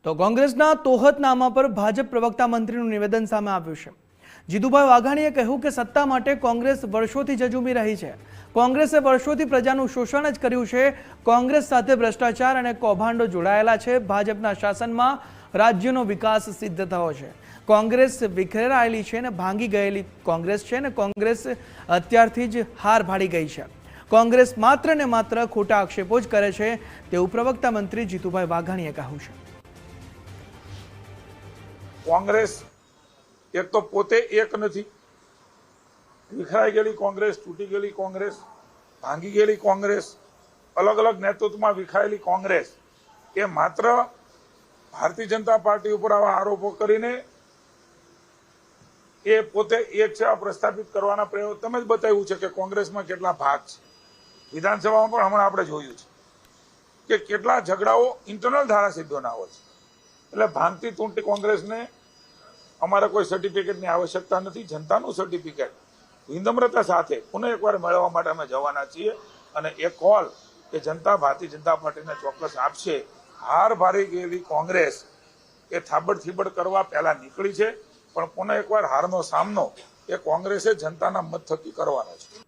તો કોંગ્રેસના તોહતનામા પર ભાજપ પ્રવક્તા મંત્રીનું નિવેદન સામે આવ્યું છે। જીતુભાઈ વાઘાણીએ કહ્યું કે સત્તા માટે કોંગ્રેસ વર્ષોથી ઝઝૂમી રહી છે। કોંગ્રેસે વર્ષોથી પ્રજાનું શોષણ જ કર્યું છે। કોંગ્રેસ સાથે ભ્રષ્ટાચાર અને કૌભાંડો જોડાયેલા છે। ભાજપના શાસનમાં રાજ્યનો વિકાસ સિદ્ધ થયો છે। કોંગ્રેસ વિખેરાયેલી છે અને ભાંગી ગયેલી કોંગ્રેસ છે અને કોંગ્રેસ અત્યારથી જ હાર ભાડી ગઈ છે। કોંગ્રેસ માત્ર ને માત્ર ખોટા આક્ષેપો જ કરે છે તેવું પ્રવક્તા મંત્રી જીતુભાઈ વાઘાણીએ કહ્યું છે। કોંગ્રેસ એક તો પોતે એક નથી, વિખરાઈ ગયેલી કોંગ્રેસ, તૂટી ગયેલી કોંગ્રેસ, ભાંગી ગયેલી કોંગ્રેસ, અલગ અલગ નેતૃત્વમાં વિખરાયેલી કોંગ્રેસ એ માત્ર ભારતીય જનતા પાર્ટી ઉપર આવા આરોપો કરીને એ પોતે એક છે પ્રસ્થાપિત કરવાના પ્રયોગ તમે જ બતાવ્યું છે કે કોંગ્રેસમાં કેટલા ભાગ છે। વિધાનસભામાં પણ હમણાં આપણે જોયું છે કે કેટલા ઝઘડાઓ ઇન્ટરનલ ધારાસભ્યોના હોય છે। એટલે ભાંગતી તૂટતી કોંગ્રેસને અમારે કોઈ સર્ટિફિકેટની આવશ્યકતા નથી। જનતાનું સર્ટિફિકેટ વિનમ્રતા સાથે પુનઃ એકવાર મેળવવા માટે અમે જવાના છીએ અને એ કોલ એ જનતા ભારતીય જનતા પાર્ટીને ચોક્કસ આપશે। હાર ભારી ગયેલી કોંગ્રેસ એ થાબડ થીબડ કરવા પહેલા નીકળી છે, પણ પુનઃ એકવાર હારનો સામનો એ કોંગ્રેસે જનતાના મત થકી કરવાનો છે।